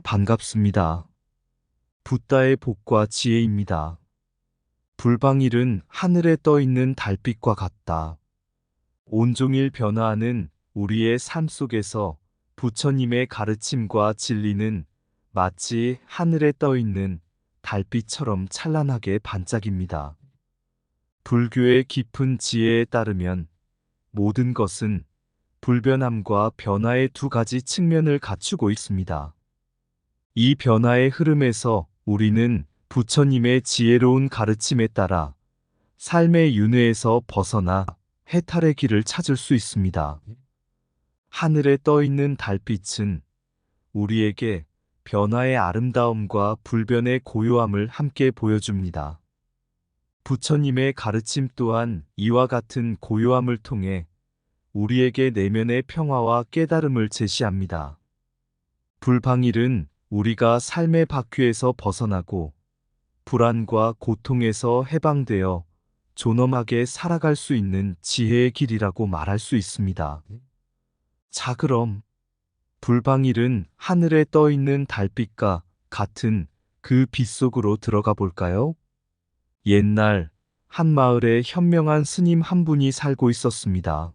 반갑습니다. 붓다의 복과 지혜입니다. 불방일은 하늘에 떠 있는 달빛과 같다. 온종일 변화하는 우리의 삶 속에서 부처님의 가르침과 진리는 마치 하늘에 떠 있는 달빛처럼 찬란하게 반짝입니다. 불교의 깊은 지혜에 따르면 모든 것은 불변함과 변화의 두 가지 측면을 갖추고 있습니다. 이 변화의 흐름에서 우리는 부처님의 지혜로운 가르침에 따라 삶의 윤회에서 벗어나 해탈의 길을 찾을 수 있습니다. 하늘에 떠 있는 달빛은 우리에게 변화의 아름다움과 불변의 고요함을 함께 보여줍니다. 부처님의 가르침 또한 이와 같은 고요함을 통해 우리에게 내면의 평화와 깨달음을 제시합니다. 불방일은 우리가 삶의 바퀴에서 벗어나고 불안과 고통에서 해방되어 존엄하게 살아갈 수 있는 지혜의 길이라고 말할 수 있습니다. 자, 그럼 불방일은 하늘에 떠 있는 달빛과 같은 그 빛 속으로 들어가 볼까요? 옛날 한 마을에 현명한 스님 한 분이 살고 있었습니다.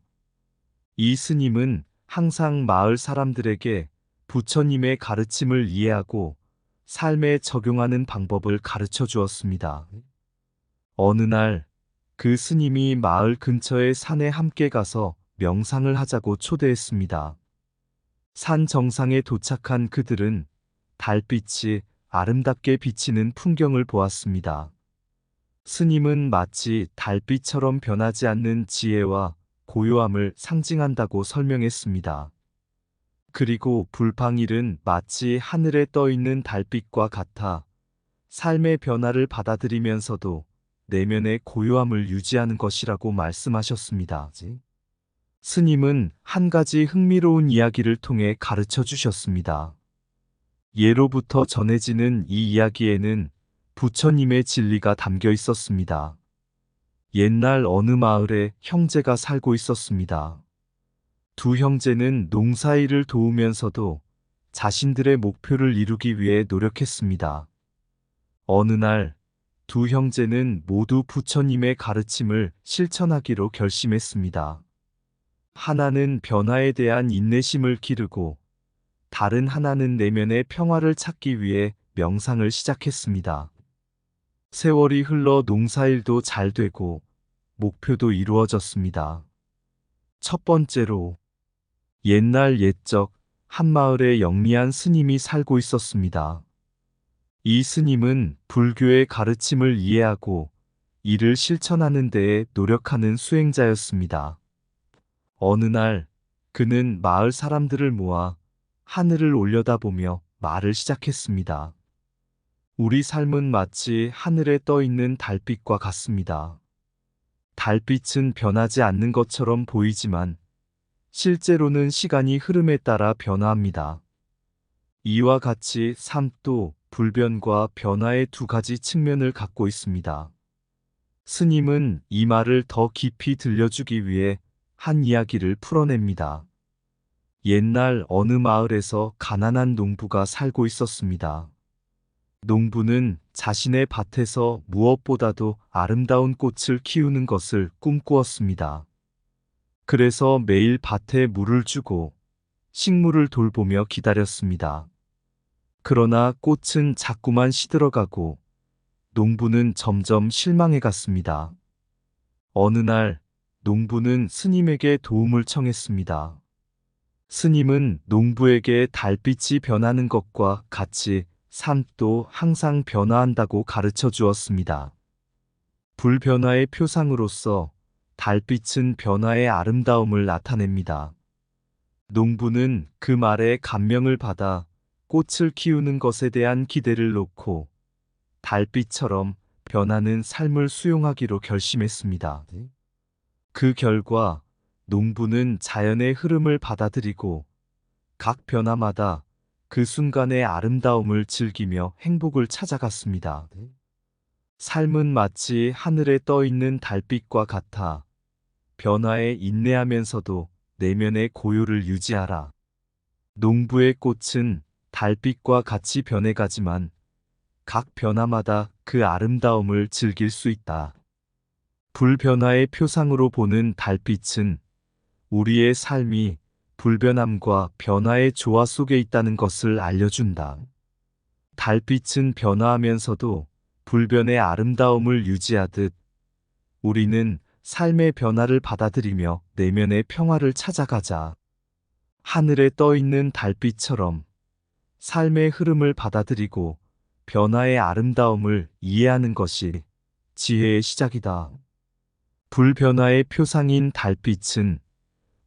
이 스님은 항상 마을 사람들에게 부처님의 가르침을 이해하고 삶에 적용하는 방법을 가르쳐 주었습니다. 어느 날 그 스님이 마을 근처의 산에 함께 가서 명상을 하자고 초대했습니다. 산 정상에 도착한 그들은 달빛이 아름답게 비치는 풍경을 보았습니다. 스님은 마치 달빛처럼 변하지 않는 지혜와 고요함을 상징한다고 설명했습니다. 그리고 불방일은 마치 하늘에 떠 있는 달빛과 같아 삶의 변화를 받아들이면서도 내면의 고요함을 유지하는 것이라고 말씀하셨습니다. 스님은 한 가지 흥미로운 이야기를 통해 가르쳐 주셨습니다. 예로부터 전해지는 이 이야기에는 부처님의 진리가 담겨 있었습니다. 옛날 어느 마을에 형제가 살고 있었습니다. 두 형제는 농사일을 도우면서도 자신들의 목표를 이루기 위해 노력했습니다. 어느 날 두 형제는 모두 부처님의 가르침을 실천하기로 결심했습니다. 하나는 변화에 대한 인내심을 기르고 다른 하나는 내면의 평화를 찾기 위해 명상을 시작했습니다. 세월이 흘러 농사일도 잘 되고 목표도 이루어졌습니다. 첫 번째로 옛날 옛적 한 마을에 영리한 스님이 살고 있었습니다. 이 스님은 불교의 가르침을 이해하고 이를 실천하는 데에 노력하는 수행자였습니다. 어느 날 그는 마을 사람들을 모아 하늘을 올려다보며 말을 시작했습니다. 우리 삶은 마치 하늘에 떠 있는 달빛과 같습니다. 달빛은 변하지 않는 것처럼 보이지만 실제로는 시간이 흐름에 따라 변화합니다. 이와 같이 삶도 불변과 변화의 두 가지 측면을 갖고 있습니다. 스님은 이 말을 더 깊이 들려주기 위해 한 이야기를 풀어냅니다. 옛날 어느 마을에서 가난한 농부가 살고 있었습니다. 농부는 자신의 밭에서 무엇보다도 아름다운 꽃을 키우는 것을 꿈꾸었습니다. 그래서 매일 밭에 물을 주고 식물을 돌보며 기다렸습니다. 그러나 꽃은 자꾸만 시들어가고 농부는 점점 실망해 갔습니다. 어느 날 농부는 스님에게 도움을 청했습니다. 스님은 농부에게 달빛이 변하는 것과 같이 삶도 항상 변화한다고 가르쳐 주었습니다. 불변화의 표상으로서 달빛은 변화의 아름다움을 나타냅니다. 농부는 그 말에 감명을 받아 꽃을 키우는 것에 대한 기대를 놓고 달빛처럼 변하는 삶을 수용하기로 결심했습니다. 그 결과 농부는 자연의 흐름을 받아들이고 각 변화마다 그 순간의 아름다움을 즐기며 행복을 찾아갔습니다. 삶은 마치 하늘에 떠 있는 달빛과 같아 변화에 인내하면서도 내면의 고요를 유지하라. 농부의 꽃은 달빛과 같이 변해가지만 각 변화마다 그 아름다움을 즐길 수 있다. 불변화의 표상으로 보는 달빛은 우리의 삶이 불변함과 변화의 조화 속에 있다는 것을 알려준다. 달빛은 변화하면서도 불변의 아름다움을 유지하듯 우리는 삶의 변화를 받아들이며 내면의 평화를 찾아가자. 하늘에 떠 있는 달빛처럼 삶의 흐름을 받아들이고 변화의 아름다움을 이해하는 것이 지혜의 시작이다. 불변화의 표상인 달빛은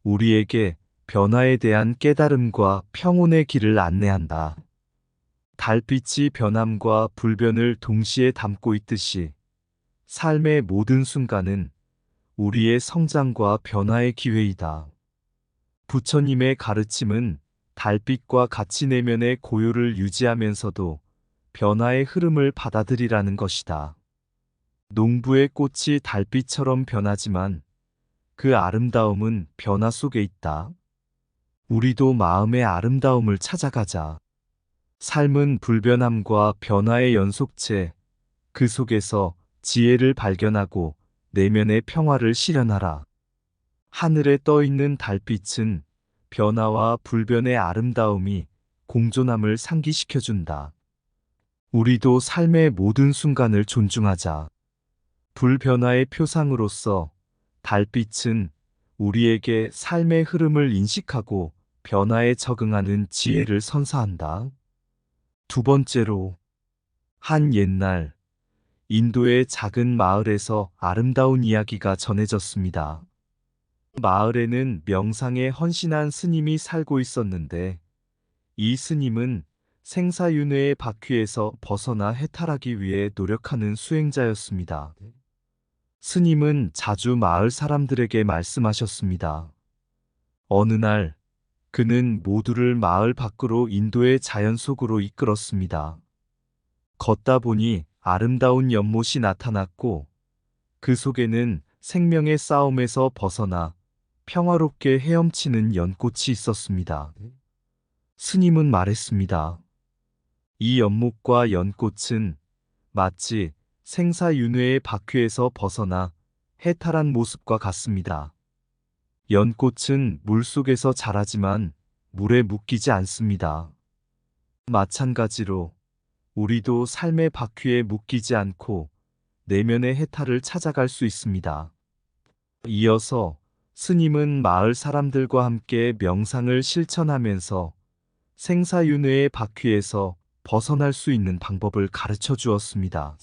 우리에게 변화에 대한 깨달음과 평온의 길을 안내한다. 달빛이 변함과 불변을 동시에 담고 있듯이 삶의 모든 순간은 우리의 성장과 변화의 기회이다. 부처님의 가르침은 달빛과 같이 내면의 고요를 유지하면서도 변화의 흐름을 받아들이라는 것이다. 농부의 꽃이 달빛처럼 변하지만 그 아름다움은 변화 속에 있다. 우리도 마음의 아름다움을 찾아가자. 삶은 불변함과 변화의 연속체, 그 속에서 지혜를 발견하고 내면의 평화를 실현하라. 하늘에 떠 있는 달빛은 변화와 불변의 아름다움이 공존함을 상기시켜준다. 우리도 삶의 모든 순간을 존중하자. 불변화의 표상으로서 달빛은 우리에게 삶의 흐름을 인식하고 변화에 적응하는 지혜를 선사한다. 두 번째로, 한 옛날 인도의 작은 마을에서 아름다운 이야기가 전해졌습니다. 마을에는 명상에 헌신한 스님이 살고 있었는데 이 스님은 생사윤회의 바퀴에서 벗어나 해탈하기 위해 노력하는 수행자였습니다. 스님은 자주 마을 사람들에게 말씀하셨습니다. 어느 날 그는 모두를 마을 밖으로 인도의 자연 속으로 이끌었습니다. 걷다 보니 아름다운 연못이 나타났고 그 속에는 생명의 싸움에서 벗어나 평화롭게 헤엄치는 연꽃이 있었습니다. 스님은 말했습니다. 이 연못과 연꽃은 마치 생사윤회의 바퀴에서 벗어나 해탈한 모습과 같습니다. 연꽃은 물속에서 자라지만 물에 묶이지 않습니다. 마찬가지로 우리도 삶의 바퀴에 묶이지 않고 내면의 해탈을 찾아갈 수 있습니다. 이어서 스님은 마을 사람들과 함께 명상을 실천하면서 생사윤회의 바퀴에서 벗어날 수 있는 방법을 가르쳐 주었습니다.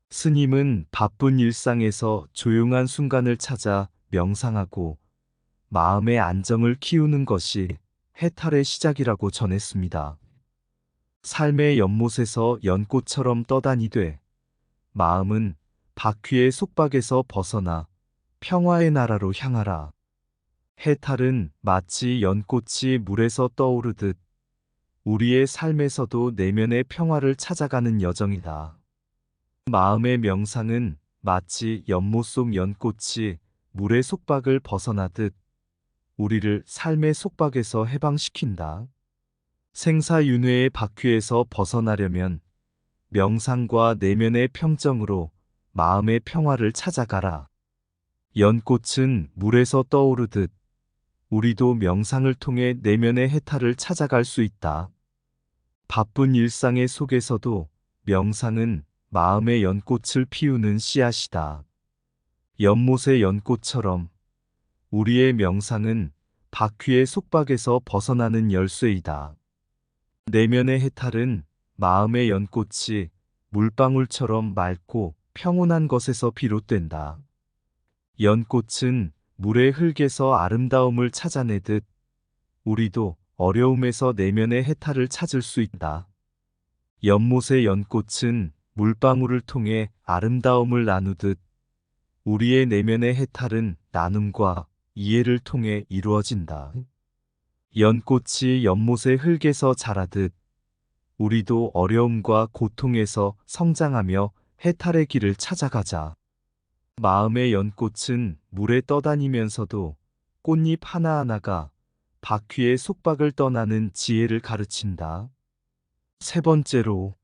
스님은 바쁜 일상에서 조용한 순간을 찾아 명상하고 마음의 안정을 키우는 것이 해탈의 시작이라고 전했습니다. 삶의 연못에서 연꽃처럼 떠다니되 마음은 바퀴의 속박에서 벗어나 평화의 나라로 향하라. 해탈은 마치 연꽃이 물에서 떠오르듯 우리의 삶에서도 내면의 평화를 찾아가는 여정이다. 마음의 명상은 마치 연못 속 연꽃이 물의 속박을 벗어나듯 우리를 삶의 속박에서 해방시킨다. 생사윤회의 바퀴에서 벗어나려면 명상과 내면의 평정으로 마음의 평화를 찾아가라. 연꽃은 물에서 떠오르듯 우리도 명상을 통해 내면의 해탈을 찾아갈 수 있다. 바쁜 일상의 속에서도 명상은 마음의 연꽃을 피우는 씨앗이다. 연못의 연꽃처럼 우리의 명상은 바퀴의 속박에서 벗어나는 열쇠이다. 내면의 해탈은 마음의 연꽃이 물방울처럼 맑고 평온한 것에서 비롯된다. 연꽃은 물의 흙에서 아름다움을 찾아내듯 우리도 어려움에서 내면의 해탈을 찾을 수 있다. 연못의 연꽃은 물방울을 통해 아름다움을 나누듯 우리의 내면의 해탈은 나눔과 이해를 통해 이루어진다. 연꽃이 연못의 흙에서 자라듯 우리도 어려움과 고통에서 성장하며 해탈의 길을 찾아가자. 마음의 연꽃은 물에 떠다니면서도 꽃잎 하나하나가 바퀴의 속박을 떠나는 지혜를 가르친다. 세 번째로,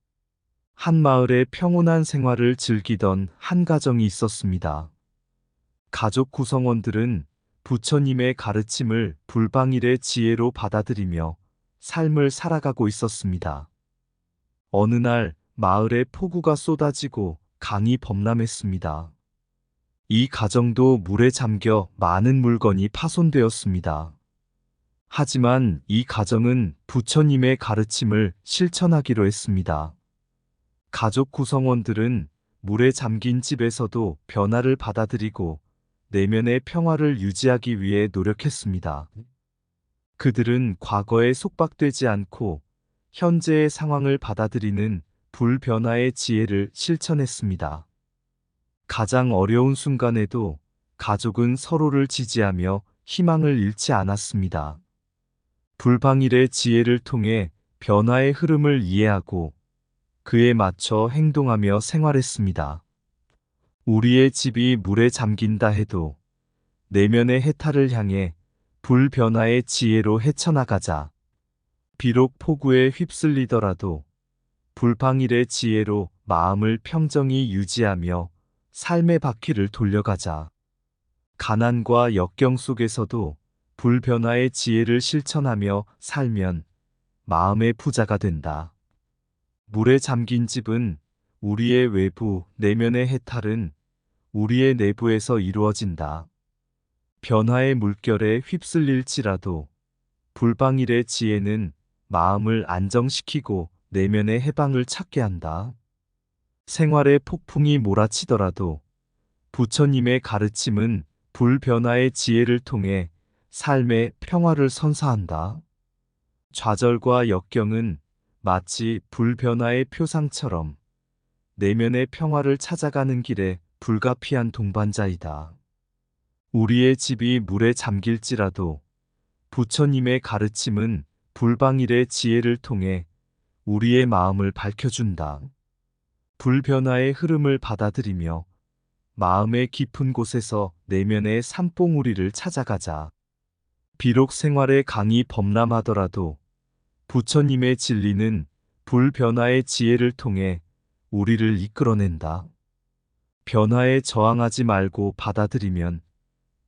한 마을에 평온한 생활을 즐기던 한 가정이 있었습니다. 가족 구성원들은 부처님의 가르침을 불방일의 지혜로 받아들이며 삶을 살아가고 있었습니다. 어느 날 마을에 폭우가 쏟아지고 강이 범람했습니다. 이 가정도 물에 잠겨 많은 물건이 파손되었습니다. 하지만 이 가정은 부처님의 가르침을 실천하기로 했습니다. 가족 구성원들은 물에 잠긴 집에서도 변화를 받아들이고 내면의 평화를 유지하기 위해 노력했습니다. 그들은 과거에 속박되지 않고 현재의 상황을 받아들이는 불변화의 지혜를 실천했습니다. 가장 어려운 순간에도 가족은 서로를 지지하며 희망을 잃지 않았습니다. 불방일의 지혜를 통해 변화의 흐름을 이해하고 그에 맞춰 행동하며 생활했습니다. 우리의 집이 물에 잠긴다 해도 내면의 해탈을 향해 불변화의 지혜로 헤쳐나가자. 비록 폭우에 휩쓸리더라도 불방일의 지혜로 마음을 평정히 유지하며 삶의 바퀴를 돌려가자. 가난과 역경 속에서도 불변화의 지혜를 실천하며 살면 마음의 부자가 된다. 물에 잠긴 집은 우리의 외부, 내면의 해탈은 우리의 내부에서 이루어진다. 변화의 물결에 휩쓸릴지라도 불방일의 지혜는 마음을 안정시키고 내면의 해방을 찾게 한다. 생활의 폭풍이 몰아치더라도 부처님의 가르침은 불변화의 지혜를 통해 삶의 평화를 선사한다. 좌절과 역경은 마치 불변화의 표상처럼 내면의 평화를 찾아가는 길에 불가피한 동반자이다. 우리의 집이 물에 잠길지라도 부처님의 가르침은 불방일의 지혜를 통해 우리의 마음을 밝혀준다. 불변화의 흐름을 받아들이며 마음의 깊은 곳에서 내면의 산봉우리를 찾아가자. 비록 생활의 강이 범람하더라도 부처님의 진리는 불변화의 지혜를 통해 우리를 이끌어낸다. 변화에 저항하지 말고 받아들이면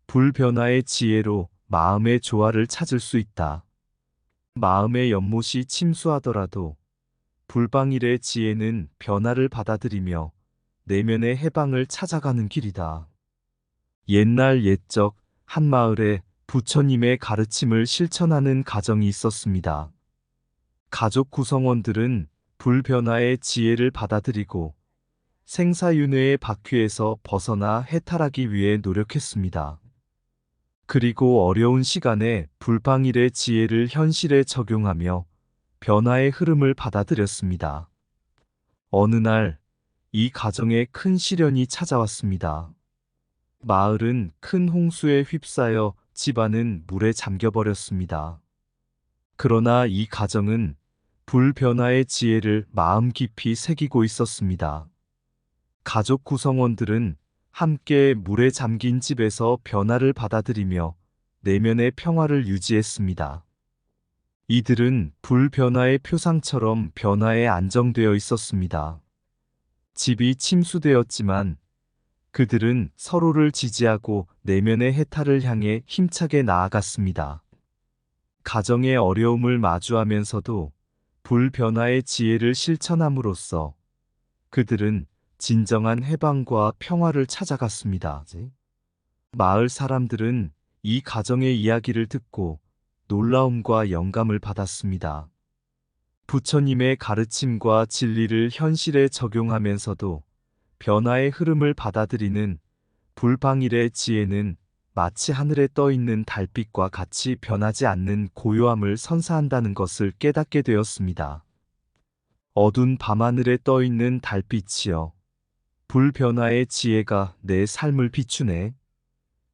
불변화의 지혜로 마음의 조화를 찾을 수 있다. 마음의 연못이 침수하더라도 불방일의 지혜는 변화를 받아들이며 내면의 해방을 찾아가는 길이다. 옛날 옛적 한 마을에 부처님의 가르침을 실천하는 가정이 있었습니다. 가족 구성원들은 불변화의 지혜를 받아들이고 생사윤회의 바퀴에서 벗어나 해탈하기 위해 노력했습니다. 그리고 어려운 시간에 불방일의 지혜를 현실에 적용하며 변화의 흐름을 받아들였습니다. 어느 날 이 가정에 큰 시련이 찾아왔습니다. 마을은 큰 홍수에 휩싸여 집안은 물에 잠겨버렸습니다. 그러나 이 가정은 불변화의 지혜를 마음 깊이 새기고 있었습니다. 가족 구성원들은 함께 물에 잠긴 집에서 변화를 받아들이며 내면의 평화를 유지했습니다. 이들은 불변화의 표상처럼 변화에 안정되어 있었습니다. 집이 침수되었지만 그들은 서로를 지지하고 내면의 해탈을 향해 힘차게 나아갔습니다. 가정의 어려움을 마주하면서도 불변화의 지혜를 실천함으로써 그들은 진정한 해방과 평화를 찾아갔습니다. 마을 사람들은 이 가정의 이야기를 듣고 놀라움과 영감을 받았습니다. 부처님의 가르침과 진리를 현실에 적용하면서도 변화의 흐름을 받아들이는 불방일의 지혜는 마치 하늘에 떠 있는 달빛과 같이 변하지 않는 고요함을 선사한다는 것을 깨닫게 되었습니다. 어두운 밤하늘에 떠 있는 달빛이여, 불변화의 지혜가 내 삶을 비추네.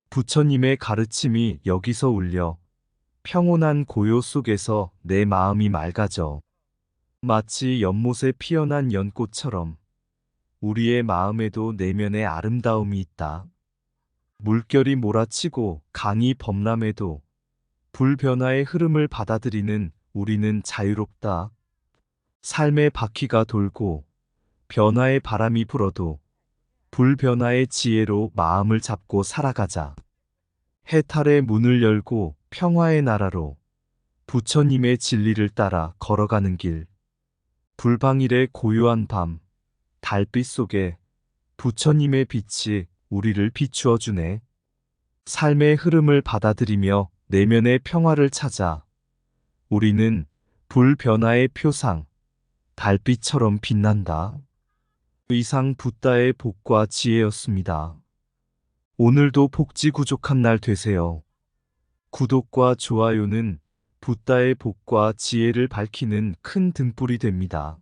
부처님의 가르침이 여기서 울려 평온한 고요 속에서 내 마음이 맑아져. 마치 연못에 피어난 연꽃처럼 우리의 마음에도 내면의 아름다움이 있다. 물결이 몰아치고 강이 범람해도 불변화의 흐름을 받아들이는 우리는 자유롭다. 삶의 바퀴가 돌고 변화의 바람이 불어도 불변화의 지혜로 마음을 잡고 살아가자. 해탈의 문을 열고 평화의 나라로 부처님의 진리를 따라 걸어가는 길. 불방일의 고요한 밤, 달빛 속에 부처님의 빛이 우리를 비추어 주네. 삶의 흐름을 받아들이며 내면의 평화를 찾아 우리는 불변화의 표상, 달빛처럼 빛난다. 이상 붓다의 복과 지혜였습니다. 오늘도 복지구족한 날 되세요. 구독과 좋아요는 붓다의 복과 지혜를 밝히는 큰 등불이 됩니다.